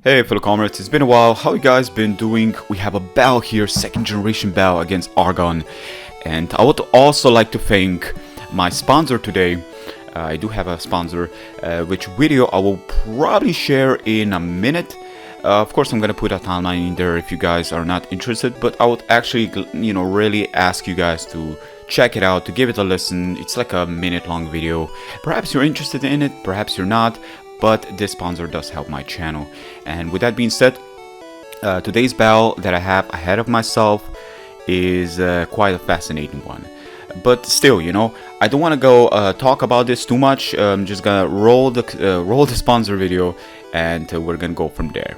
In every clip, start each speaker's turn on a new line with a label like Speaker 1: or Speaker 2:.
Speaker 1: Hey fellow comrades, it's been a while. How you guys been doing? We have a battle here, second generation battle against Argon. And I would also like to thank my sponsor today. I do have a sponsor, which video I will probably share in a minute. Of course I'm gonna put a timeline in there if you guys are not interested, but I would actually, really ask you guys to check it out, to give it a listen. It's like a minute-long video. Perhaps you're interested in it, perhaps you're not, but this sponsor does help my channel. And with that being said, today's battle that I have ahead of myself is quite a fascinating one. But still, I don't want to go talk about this too much. I'm just gonna roll the sponsor video, and we're gonna go from there.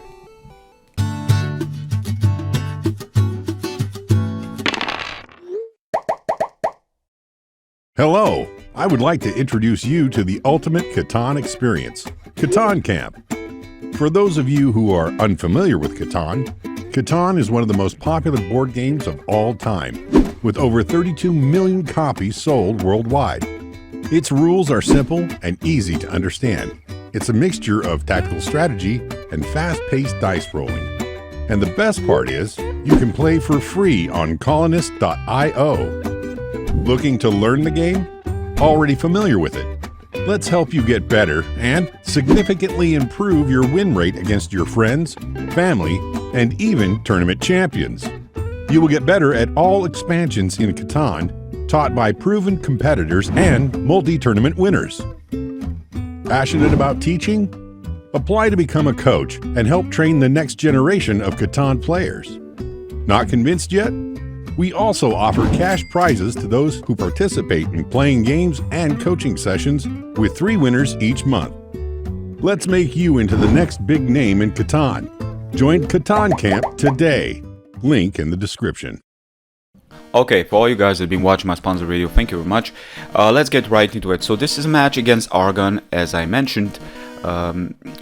Speaker 2: Hello, I would like to introduce you to the ultimate Catan experience, Catan Camp. For those of you who are unfamiliar with Catan, Catan is one of the most popular board games of all time, with over 32 million copies sold worldwide. Its rules are simple and easy to understand. It's a mixture of tactical strategy and fast-paced dice rolling. And the best part is, you can play for free on colonist.io. Looking to learn the game? Already familiar with it? Let's help you get better and significantly improve your win rate against your friends, family, and even tournament champions. You will get better at all expansions in Catan, taught by proven competitors and multi-tournament winners. Passionate about teaching? Apply to become a coach and help train the next generation of Catan players. Not convinced yet? We also offer cash prizes to those who participate in playing games and coaching sessions, with 3 winners each month. Let's make you into the next big name in Catan. Join Catan Camp today. Link in the description.
Speaker 1: Okay, for all you guys that have been watching my sponsor video, thank you very much. Let's get right into it. So this is a match against Argon, as I mentioned.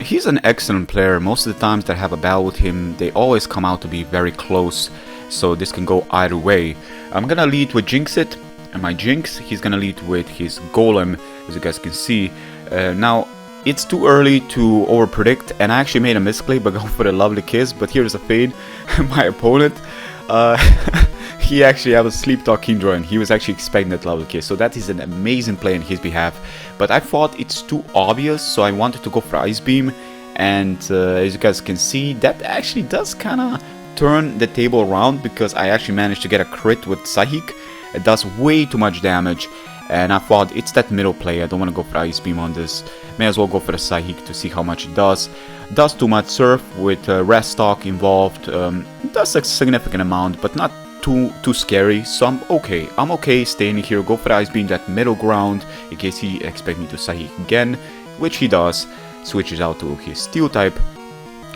Speaker 1: He's an excellent player. Most of the times that I have a battle with him, they always come out to be very close. So this can go either way. I'm gonna lead with Jinx it, and my Jinx, he's gonna lead with his Golem, as you guys can see. Now, it's too early to over-predict, and I actually made a misclick by going for the Lovely Kiss, but here's a fade. My opponent, he actually had a Sleep Talk Kingdra, and he was actually expecting that Lovely Kiss, so that is an amazing play on his behalf. But I thought it's too obvious, so I wanted to go for Ice Beam, and as you guys can see, that actually does kinda turn the table around, because I actually managed to get a crit with Psychic. It does way too much damage, and I thought it's that middle play. I don't want to go for Ice Beam on this. May as well go for the Psychic to see how much it does. Does too much Surf with Rest Talk involved. It does a significant amount, but not too scary. So I'm okay. I'm okay staying here. Go for the Ice Beam, that middle ground, in case he expects me to Psychic again, which he does. Switches out to his Steel type.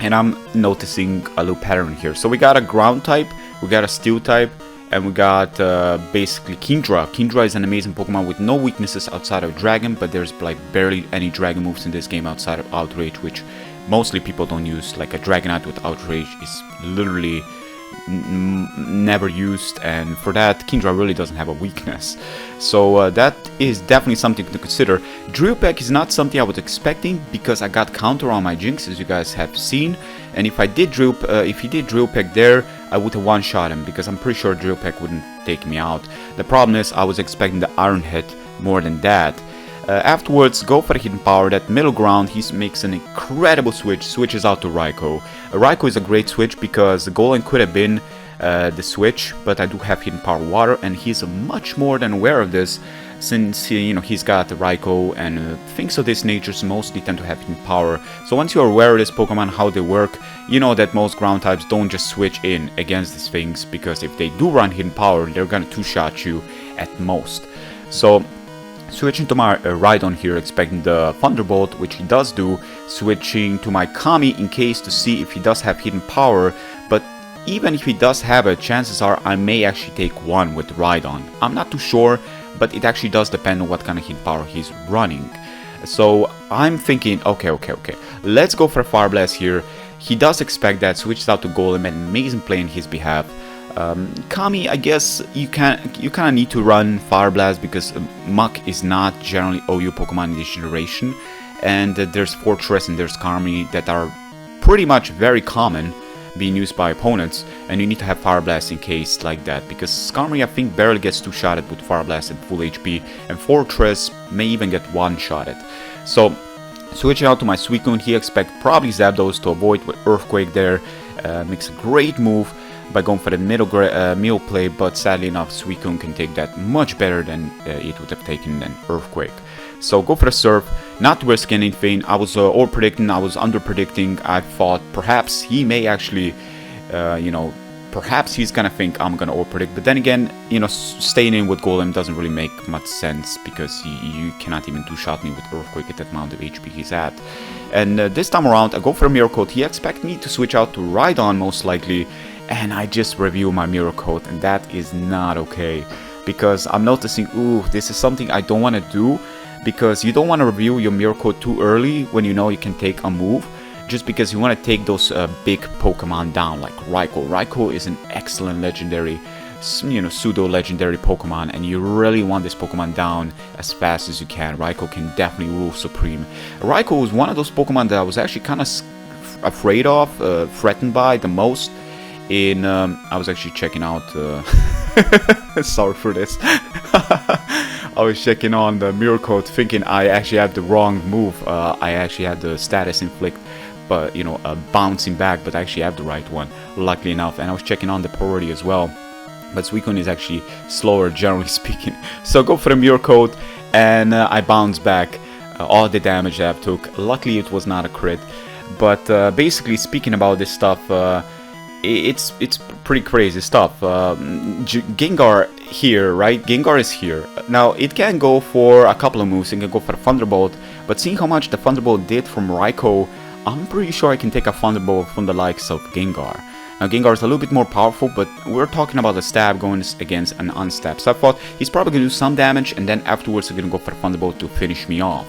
Speaker 1: And I'm noticing a little pattern here. So we got a ground type, we got a steel type, and we got basically Kingdra. Kingdra is an amazing Pokemon with no weaknesses outside of Dragon, but there's like barely any Dragon moves in this game outside of Outrage, which mostly people don't use. Like a Dragonite with Outrage is literally never used, and for that Kingdra really doesn't have a weakness. So that is definitely something to consider. Drill Peck is not something I was expecting, because I got counter on my Jinx, as you guys have seen, and if he did Drill Peck there, I would have one-shot him, because I'm pretty sure Drill Peck wouldn't take me out. The problem is I was expecting the Iron Hit more than that. Afterwards, go for the Hidden Power, that middle ground. He makes an incredible switches out to Raikou. Raikou is a great switch, because the Golem could have been the switch, but I do have Hidden Power Water, and he's much more than aware of this, since he's got the Raikou, and things of this nature mostly tend to have Hidden Power. So once you're aware of this Pokemon, how they work, you know that most ground types don't just switch in against these things, because if they do run Hidden Power, they're gonna two-shot you at most. So switching to my Rhydon here, expecting the Thunderbolt, which he does do. Switching to my Kami in case to see if he does have Hidden Power, but even if he does have it, chances are I may actually take one with Rhydon. I'm not too sure, but it actually does depend on what kind of Hidden Power he's running. So I'm thinking, okay, let's go for a Fire Blast here. He does expect that, switches out to Golem, an amazing play on his behalf. Kami, I guess you kind of need to run Fire Blast, because Muck is not generally OU Pokemon in this generation, and there's Fortress and there's Kami that are pretty much very common being used by opponents, and you need to have Fire Blast in case like that, because Skarmory I think barely gets two-shotted with Fire Blast at full HP, and Fortress may even get one-shotted. So switching out to my Suicune, he expect probably Zapdos to avoid with Earthquake there. Makes a great move by going for the middle play, but sadly enough Suicune can take that much better than it would have taken an Earthquake. So go for the Surf, not to risk anything. I was over-predicting, I was under-predicting. I thought perhaps he may actually, perhaps he's gonna think I'm gonna over-predict. But then again, staying in with Golem doesn't really make much sense, because you cannot even two-shot me with Earthquake at that amount of HP he's at. And this time around, I go for a Mirror Coat. He expects me to switch out to Rhydon most likely, and I just review my Mirror Coat, and that is not okay. Because I'm noticing, ooh, this is something I don't want to do, because you don't want to review your Mirror Coat too early when you know you can take a move, just because you want to take those big Pokemon down, like Raikou. Raikou is an excellent legendary, pseudo-legendary Pokemon, and you really want this Pokemon down as fast as you can. Raikou can definitely rule supreme. Raikou was one of those Pokemon that I was actually kind of afraid of, threatened by the most. I was actually checking out, sorry for this, I was checking on the Mirror Coat thinking I actually had the wrong move. I actually had the status inflict, but bouncing back, but I actually have the right one, luckily enough. And I was checking on the priority as well, but Suicune is actually slower generally speaking. So go for the Mirror Coat, and I bounce back all the damage that I took. Luckily it was not a crit, but basically speaking about this stuff, it's pretty crazy stuff. Gengar here, right? Gengar is here. Now, it can go for a couple of moves. It can go for the Thunderbolt, but seeing how much the Thunderbolt did from Raikou, I'm pretty sure I can take a Thunderbolt from the likes of Gengar. Now, Gengar is a little bit more powerful, but we're talking about a stab going against an unstab. So I thought he's probably going to do some damage, and then afterwards he's going to go for the Thunderbolt to finish me off.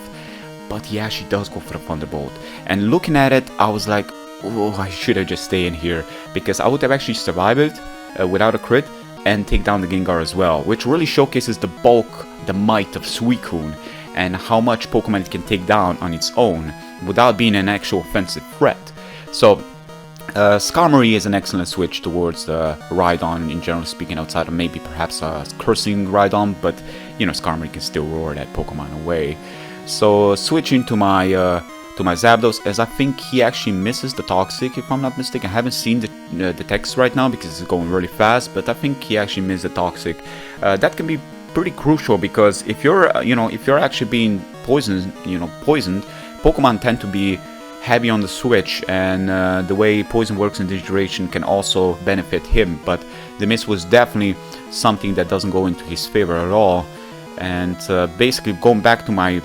Speaker 1: But he actually does go for the Thunderbolt. And looking at it, I was like, oh, I should have just stayed in here, because I would have actually survived it without a crit and take down the Gengar as well, which really showcases the bulk, the might of Suicune, and how much Pokemon it can take down on its own without being an actual offensive threat. So Skarmory is an excellent switch towards Rhydon in general speaking, outside of maybe perhaps cursing Rhydon, but Skarmory can still roar that Pokemon away. So switching to my Zapdos, as I think he actually misses the Toxic, if I'm not mistaken. I haven't seen the text right now because it's going really fast, but I think he actually missed the Toxic. That can be pretty crucial, because if you're actually being poisoned, Pokemon tend to be heavy on the switch, and the way poison works in this duration can also benefit him. But the miss was definitely something that doesn't go into his favor at all. And basically going back to my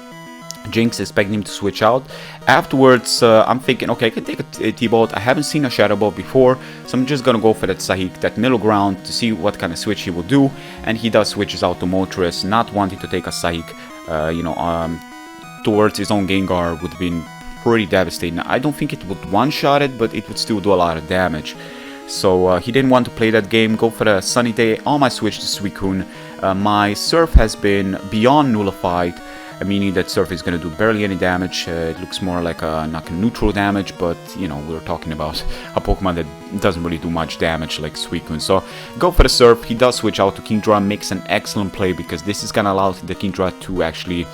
Speaker 1: Jinx, expecting him to switch out. Afterwards, I'm thinking, okay, I can take a T-Bolt. I haven't seen a Shadow Ball before, so I'm just gonna go for that Sahik, that middle ground, to see what kind of switch he will do. And he does switches out to Moltres, not wanting to take a Sahik, towards his own Gengar would have been pretty devastating. I don't think it would one-shot it, but it would still do a lot of damage. So he didn't want to play that game, go for the Sunny Day on my switch to Suicune. My Surf has been beyond nullified, meaning that Surf is going to do barely any damage. It looks more like a neutral damage, but we're talking about a Pokemon that doesn't really do much damage like Suicune. So go for the Surf. He does switch out to Kingdra, makes an excellent play, because this is going to allow the Kingdra to actually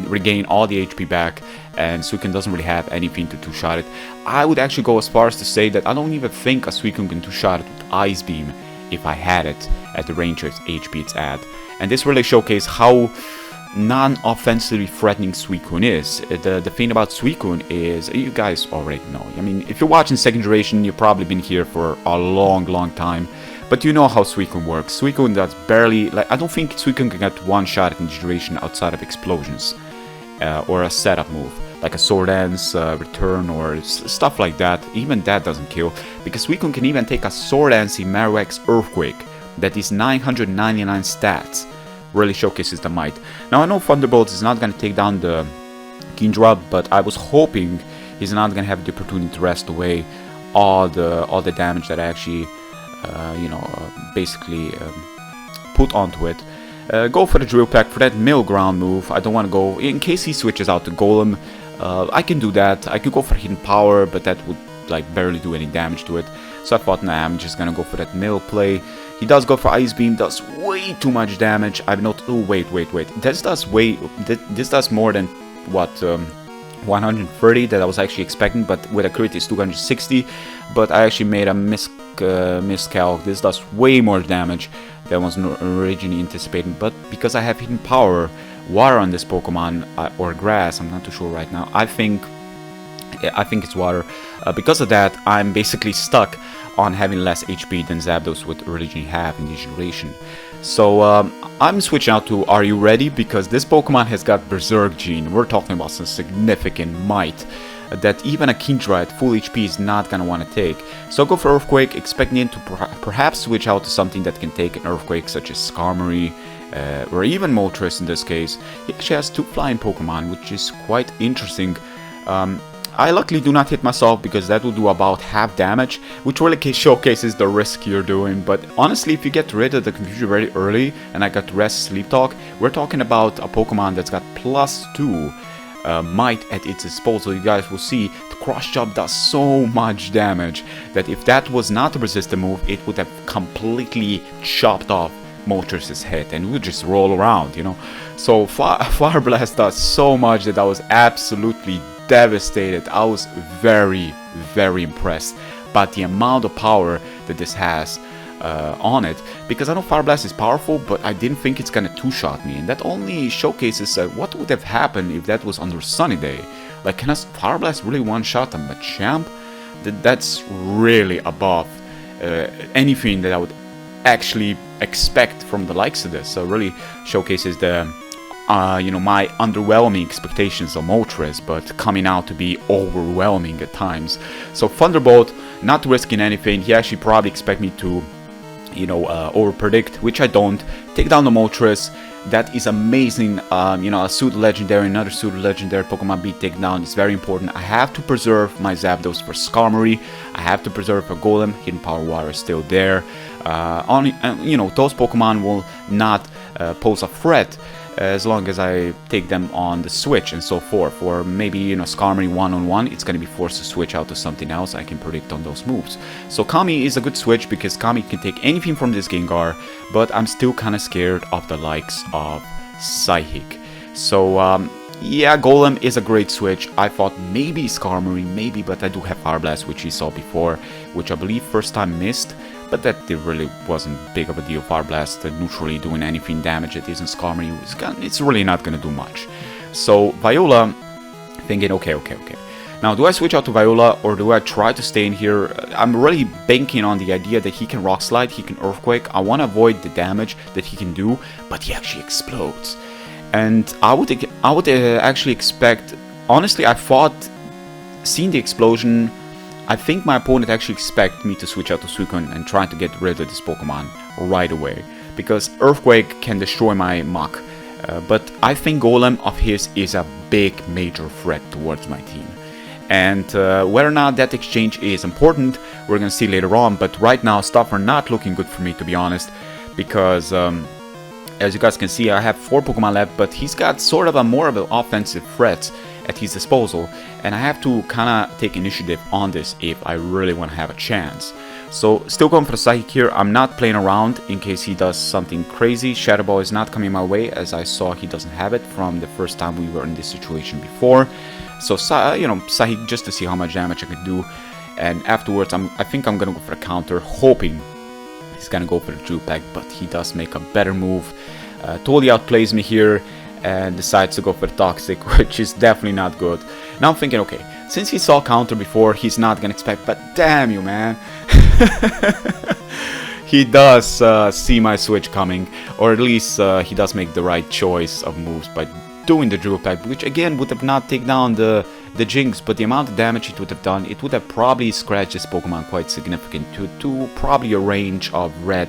Speaker 1: regain all the HP back, and Suicune doesn't really have anything to two-shot it. I would actually go as far as to say that I don't even think a Suicune can two-shot it with Ice Beam if I had it at the range of HP it's at. And this really showcases how non-offensively threatening Suicune is. The thing about Suicune is, you guys already know. I mean, if you're watching second generation, you've probably been here for a long time, but you know how Suicune works. Suicune does barely, I don't think Suicune can get one shot in this duration outside of explosions, or a setup move, like a Sword Dance, Return, or stuff like that. Even that doesn't kill, because Suicune can even take a Sword Dance in Marowak's Earthquake, that is 999 stats. Really showcases the might. Now I know Thunderbolt is not going to take down the Kingdra, but I was hoping he's not going to have the opportunity to rest away all the damage that I actually basically put onto it. Go for the Drill Peck for that middle ground move. I don't want to go, in case he switches out to Golem, I can do that. I could go for Hidden Power, but that would like barely do any damage to it. So I thought, nah, I'm just gonna go for that middle play. He does go for Ice Beam, does way too much damage. I've not. Oh wait. This does more than what 130 that I was actually expecting, but with a crit it's 260. But I actually made a miscalc. This does way more damage than was originally anticipated. But because I have hidden power, water on this Pokemon or grass, I'm not too sure right now. I think it's water. Because of that, I'm basically stuck on having less HP than Zapdos would originally have in this generation. So I'm switching out to Are You Ready? Because this Pokemon has got Berserk gene. We're talking about some significant might that even a Kingdra at full HP is not gonna want to take. So I'll go for Earthquake, expecting it to perhaps switch out to something that can take an Earthquake, such as Skarmory, or even Moltres in this case. He actually has 2 flying Pokemon, which is quite interesting. I luckily do not hit myself because that will do about half damage, which really showcases the risk you're doing. But honestly, if you get rid of the confusion very early, and I got Rest Sleep Talk, we're talking about a Pokemon that's got +2 might at its disposal. You guys will see the Cross Chop does so much damage that if that was not a resistant move, it would have completely chopped off Moltres' head and it would just roll around, you know. So Fire Blast does so much that I was absolutely devastated. I was very impressed by the amount of power that this has on it, because I know Fire Blast is powerful, but I didn't think it's gonna two-shot me, and that only showcases what would have happened if that was under a sunny day. Like, can a Fire Blast really one-shot a Machamp? That's really above anything that I would actually expect from the likes of this. So it really showcases the you know, my underwhelming expectations of Moltres, but coming out to be overwhelming at times. So Thunderbolt, not risking anything. He actually probably expect me to, you know, over-predict, which I don't. Take down the Moltres. That is amazing. You know, a pseudo-legendary, another pseudo-legendary Pokemon being taken down is very important. I have to preserve my Zapdos for Skarmory. I have to preserve a Golem. Hidden Power Water is still there. You know, those Pokemon will not pose a threat as long as I take them on the switch and so forth. Or maybe, you know, Skarmory one-on-one, it's going to be forced to switch out to something else I can predict on those moves. So Kami is a good switch because Kami can take anything from this Gengar, but I'm still kind of scared of the likes of Psychic. So yeah, Golem is a great switch. I thought maybe Skarmory, maybe, but I do have Fire Blast, which we saw before, which I believe first time missed. But that really wasn't big of a deal. Fire Blast neutrally doing anything damage it isn't Skarmory, it's really not going to do much. So Viola, thinking, okay. Now, do I switch out to Viola or do I try to stay in here? I'm really banking on the idea that he can Rock Slide, he can Earthquake. I want to avoid the damage that he can do, but he actually explodes. And I would actually expect, honestly, I thought, seeing the explosion, I think my opponent actually expect me to switch out to Suicune and try to get rid of this Pokemon right away, because Earthquake can destroy my Mach, but I think Golem of his is a big major threat towards my team. And whether or not that exchange is important, we're gonna see later on, but right now stuff are not looking good for me, to be honest, because as you guys can see, I have 4 Pokemon left, but he's got sort of a more of an offensive threat at his disposal, and I have to kind of take initiative on this if I really want to have a chance. So still going for the Psychic here. I'm not playing around in case he does something crazy. Shadow Ball is not coming my way, as I saw he doesn't have it from the first time we were in this situation before. So you know, Psychic just to see how much damage I could do, and afterwards I think I'm gonna go for a counter, hoping he's gonna go for the Drill Peck, but he does make a better move. Totally outplays me here and decides to go for the Toxic, which is definitely not good. Now I'm thinking, okay, since he saw counter before, he's not gonna expect, but damn you, man. He does see my switch coming, or at least he does make the right choice of moves by doing the Drill Peck, which again would have not taken down the Jinx, but the amount of damage it would have done, it would have probably scratched this Pokemon quite significant to probably a range of red.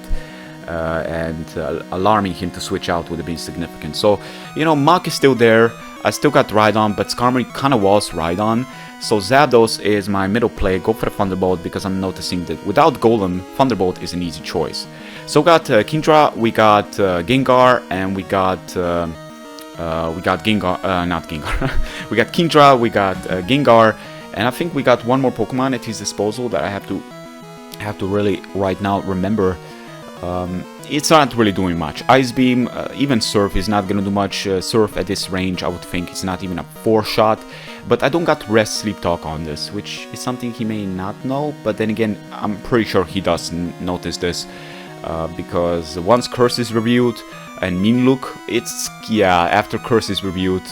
Speaker 1: And alarming him to switch out would have been significant. So, you know, Mach is still there. I still got Rhydon, but Skarmory kind of was Rhydon. So Zapdos is my middle play. Go for the Thunderbolt because I'm noticing that without Golem, Thunderbolt is an easy choice. So we got Kingdra, we got Gengar, and we got Gengar, not Gengar. We got Kingdra, we got Gengar, And I think we got one more Pokemon at his disposal that I have to really right now remember. It's not really doing much. Ice Beam, even Surf is not gonna do much. Surf at this range, I would think it's not even a 4-shot. But I don't got Rest Sleep Talk on this, which is something he may not know. But then again, I'm pretty sure he does notice this, because once Curse is reviewed and Mean Look, it's, yeah, after Curse is reviewed,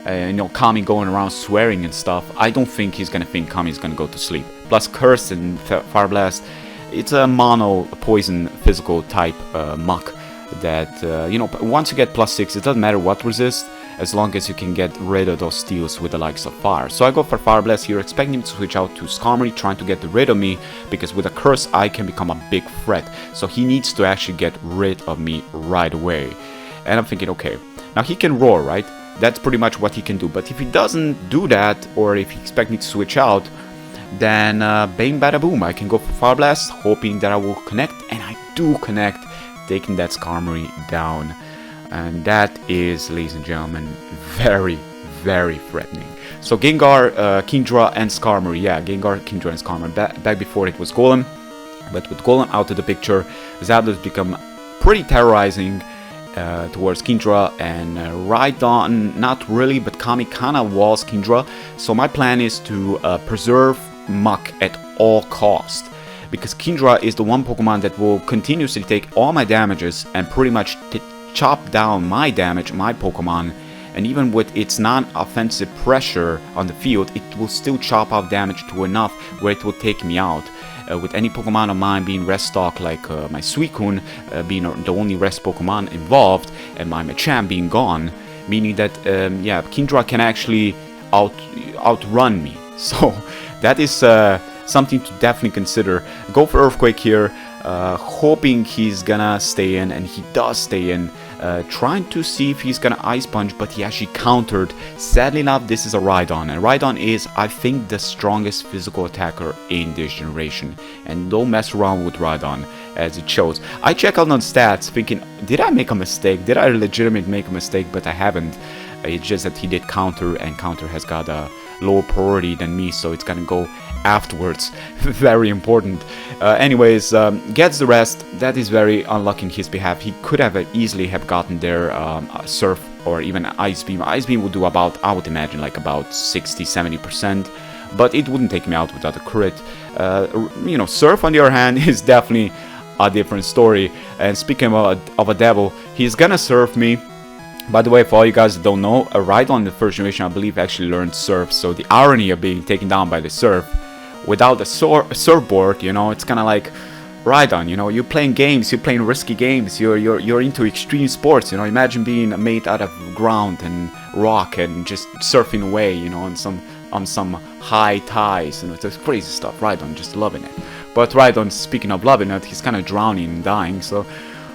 Speaker 1: you know, Kami going around swearing and stuff, I don't think he's gonna think Kami's gonna go to sleep. Plus Curse and Fire Blast, it's a mono poison physical type muck that, you know, once you get +6, it doesn't matter what resist, as long as you can get rid of those steals with the likes of fire. So I go for Fire Blast here, expecting him to switch out to Skarmory, trying to get rid of me, because with a Curse I can become a big threat. So he needs to actually get rid of me right away. And I'm thinking, okay, now he can roar, right? That's pretty much what he can do. But if he doesn't do that, or if he expects me to switch out, then bang bada boom, I can go for Fire Blast, hoping that I will connect, and I do connect, taking that Skarmory down. And that is, ladies and gentlemen, very, very threatening. So Gengar, Kingdra, and Skarmory. Yeah, Gengar, Kingdra, and Skarmory. Back before it was Golem, but with Golem out of the picture, Zapdos become pretty terrorizing towards Kingdra, and Rhydon, not really, but Kami kinda walls Kingdra. So my plan is to preserve Muck at all cost, because Kingdra is the one Pokemon that will continuously take all my damages and pretty much chop down my damage, my Pokemon, and even with its non-offensive pressure on the field, it will still chop off damage to enough where it will take me out. With any Pokemon of mine being rest stock, like my Suicune being the only rest Pokemon involved, and my Machamp being gone, meaning that, yeah, Kingdra can actually outrun me. So that is something to definitely consider. Go for Earthquake here, hoping he's gonna stay in, and he does stay in. Trying to see if he's gonna Ice Punch, but he actually countered. Sadly enough, this is a Rhydon, and Rhydon is, I think, the strongest physical attacker in this generation. And don't mess around with Rhydon, as it shows. I check out on stats thinking, did I make a mistake? Did I legitimately make a mistake? But I haven't. It's just that he did counter, and counter has got a lower priority than me, so it's gonna go afterwards. Very important. Anyways, gets the rest. That is very unlucky in his behalf. He could have easily have gotten their Surf or even Ice Beam. Ice Beam would do about, I would imagine, like about 60-70%, but it wouldn't take me out without a crit. You know, Surf on the other hand is definitely a different story. And speaking of a devil, he's gonna Surf me. By the way, for all you guys that don't know, a Rhydon in the first generation, I believe, actually learned Surf. So the irony of being taken down by the Surf without a surfboard, you know, it's kind of like Rhydon. You know, you're playing games, you're playing risky games, you're into extreme sports. You know, imagine being made out of ground and rock and just surfing away, you know, on some high tides. You know, it's crazy stuff. Rhydon, just loving it. But Rhydon, speaking of loving it, he's kind of drowning and dying. So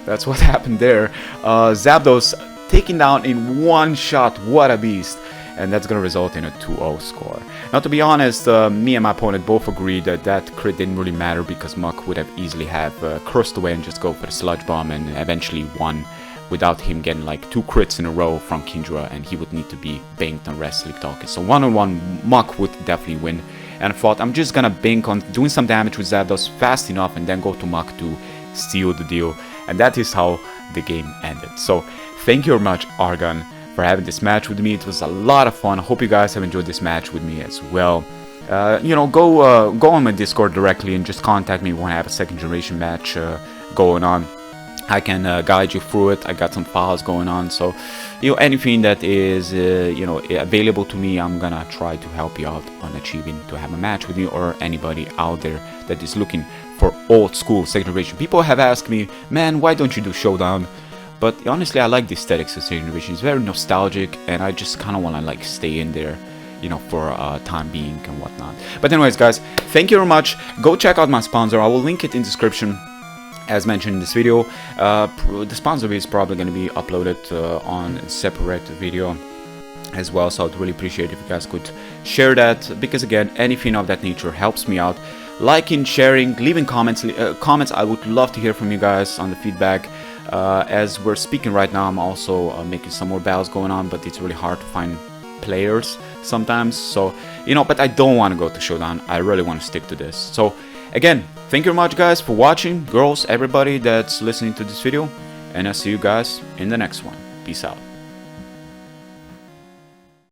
Speaker 1: that's what happened there. Zapdos taken down in one shot. What a beast. And that's gonna result in a 2-0 score. Now, to be honest, me and my opponent both agreed that that crit didn't really matter, because Muck would have easily have cursed away and just go for the Sludge Bomb and eventually won without him getting like 2 crits in a row from Kingdra, and he would need to be banked on Rest Sleep Talk. So one-on-one, Muck would definitely win. And I thought, I'm just gonna bank on doing some damage with Zapdos fast enough and then go to Muck to steal the deal. And that is how the game ended. So thank you very much, Argon, for having this match with me. It was a lot of fun. I hope you guys have enjoyed this match with me as well. You know, go on my Discord directly and just contact me when I have a second generation match going on. I can guide you through it. I got some files going on, so you know, anything that is you know, available to me, I'm gonna try to help you out on achieving to have a match with you, or anybody out there that is looking for old school second generation. People have asked me, man, why don't you do Showdown? But honestly, I like the aesthetics of second generation. It's very nostalgic, and I just kind of want to like stay in there, you know, for time being and whatnot. But anyways, guys, thank you very much. Go check out my sponsor. I will link it in the description, as mentioned in this video. The sponsor is probably going to be uploaded on a separate video as well, so I'd really appreciate if you guys could share that, because again, anything of that nature helps me out. Liking, sharing, leaving comments. I would love to hear from you guys on the feedback. As we're speaking right now, I'm also making some more battles going on, but it's really hard to find players sometimes. So, you know, but I don't want to go to Showdown. I really want to stick to this. So, again, thank you very much, guys, for watching. Girls, everybody that's listening to this video. And I'll see you guys in the next one. Peace out.